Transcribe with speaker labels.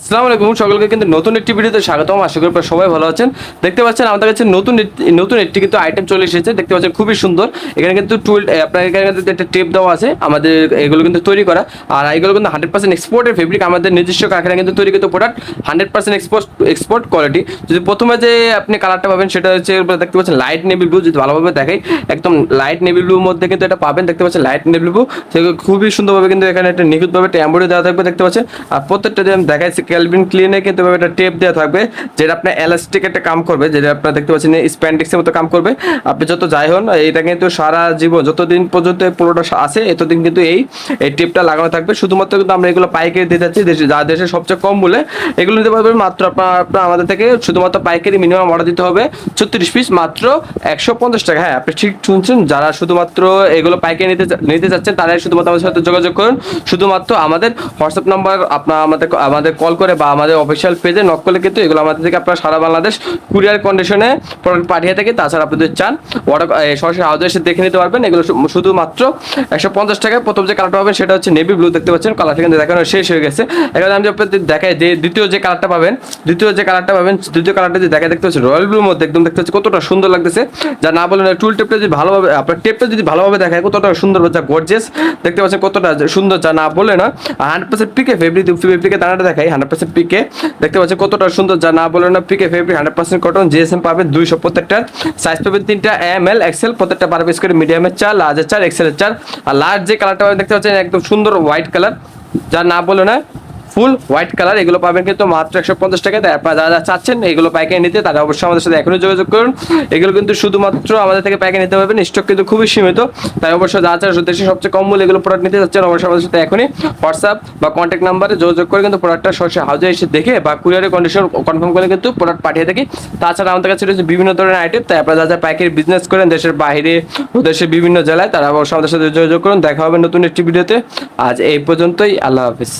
Speaker 1: আসসালামু আলাইকুম, সকলকে কিন্তু নতুন একটি ভিডিওতে স্বাগতম। আশা করি আপনারা সবাই ভালো আছেন। দেখতে পাচ্ছেন আমাদের কাছে নতুন একটি কিন্তু আইটেম চলে এসেছে। দেখতে পাচ্ছেন খুবই সুন্দর। এখানে কিন্তু টুল আপনার এখানে কিন্তু একটা টেপ দেওয়া আছে আমাদের এগুলো কিন্তু তৈরি করা। আর এগুলো কিন্তু 100% এক্সপোর্টের ফেব্রিক, আমাদের নিজস্ব কারখানা কিন্তু তৈরি কিন্তু প্রোডাক্ট 100% এক্সপোর্ট কোয়ালিটি। যদি প্রথমে যে আপনি কালারটা পাবেন সেটা হচ্ছে দেখতে পাচ্ছেন লাইট নেভি ব্লু। যদি ভালোভাবে দেখাই, একদম লাইট নেভি ব্লুর মধ্যে কিন্তু এটা পাবেন। দেখতে পাচ্ছেন লাইট নেভি ব্লু, খুবই সুন্দরভাবে কিন্তু এখানে একটা নিখুঁতভাবে একটা এমব্রয়ডারি দেওয়া থাকবে। দেখতে পাচ্ছেন আর প্রত্যেকটা যে আমি দেখাইছি ক্যালভিন ক্লিনে কিন্তু একটা টেপ দেওয়া থাকবে, যেটা আপনার এলাস্টিক একটা কাম করবে, যেটা আপনার দেখতে পাচ্ছেন স্প্যান্ডেক্সের মতো কাম করবে। আপনি যত যাই হন, এটা কিন্তু সারা জীবন যতদিন পর্যন্ত পুরোটা আছে এতদিন কিন্তু এই টেপটা লাগানো থাকবে। শুধুমাত্র কিন্তু আমরা এগুলো পাইকারি দিয়ে যাচ্ছি দেশে, যা দেশের সবচেয়ে কম মূল্যে এগুলো নিতে পারবেন মাত্র আপনার আমাদের থেকে শুধুমাত্র পাইকারি মিনিমাম অর্ডার দিতে হবে 36 পিস, মাত্র 150 টাকা। হ্যাঁ, আপনি ঠিক শুনছেন, যারা শুধুমাত্র এগুলো পাইকারি নিতে চাচ্ছেন তারাই শুধুমাত্র আমাদের সাথে যোগাযোগ করুন। শুধুমাত্র আমাদের হোয়াটসঅ্যাপ নাম্বার আপনার আমাদের কল করে বা আমাদের অফিসিয়াল পেজে নক করলে কিন্তু এগুলো আমাদের থেকে আপনারা সারা বাংলাদেশ কুরিয়ার কন্ডিশনে প্রোডাক্ট পাঠিয়ে থাকে। তাছাড়া আপনি যদি চান অর্ডার সরাসরি হাউজে এসে দেখে নিতে পারবেন। এগুলো শুধুমাত্র 150 টাকায়। প্রথম যে কালারটা পাবেন সেটা হচ্ছে নেভি ব্লু। দেখতে পাচ্ছেন কালারটা কিন্তু দেখানো শেষ হয়ে গেছে। এখানে আমি আপনাদের দেখাই যে দ্বিতীয় যে কালারটা পাবেন, দ্বিতীয় কালারটা যে দেখায়, দেখতে পাচ্ছেন রয়্যাল ব্লুর মধ্যে একদম দেখতে পাচ্ছি কতটা সুন্দর লাগতেছে। যা না বলেন, টুল টেপটা যদি ভালোভাবে আপনার টেপটা যদি ভালোভাবে দেখায় কতটা সুন্দর, যা গর্জিয়াস দেখতে পাচ্ছেন কতটা সুন্দর, যা না বলে না। 100% পিকে ফেব্রিকের দানাটা দেখাই, 100% পিকে দেখতে পাচ্ছেন কতটা সুন্দর, যা না বলে না। পিকে ফেব্রিক 100% কটন, জিএসএম পাবেন 200, প্রত্যেকটা সাইজ পাবেন 3টা এমএল এক্সেল, প্রত্যেকটা 12 পিস করে, মিডিয়ামের 4, লার্জের 4, এক্সেলের 4। আর লার্জ যে কালারটা দেখতে পাচ্ছেন একদম সুন্দর হোয়াইট কালার, যা না বলে না ফুল হোয়াইট কালার। এগুলো পাবেন কিন্তু মাত্র 150 টাকায়। তাই আপনারা যারা চাচ্ছেন এগুলো পাইকারি নিতে, তারা অবশ্যই আমাদের সাথে এখনই যোগাযোগ করুন। এগুলো কিন্তু শুধুমাত্র আমাদের থেকে পাইকারি নিতে পারবেন, স্টক কিন্তু খুবই সীমিত। তাই অবশ্যই যারা যারা দেশের সবচেয়ে কম মূল্যে এগুলো প্রোডাক্ট নিতে যাচ্ছেন, অবশ্যই আমাদের সাথে এখনই হোয়াটসঅ্যাপ বা কন্ট্যাক্ট নাম্বারে যোগাযোগ করে কিন্তু প্রোডাক্টটা সরাসরি হাউজে এসে দেখে বা কুরিয়ারের কন্ডিশন কনফার্ম করে কিন্তু প্রোডাক্ট পাঠিয়ে থাকি। তাছাড়া আমাদের কাছে রয়েছে বিভিন্ন ধরনের আইটেম। তাই আপনারা যারা পাইকারি বিজনেস করেন দেশের বাইরে ও দেশের বিভিন্ন জেলায়, তারা অবশ্যই আমাদের সাথে যোগাযোগ করুন। দেখা হবে নতুন একটি ভিডিওতে। আজ এই পর্যন্তই, আল্লাহ হাফিজ।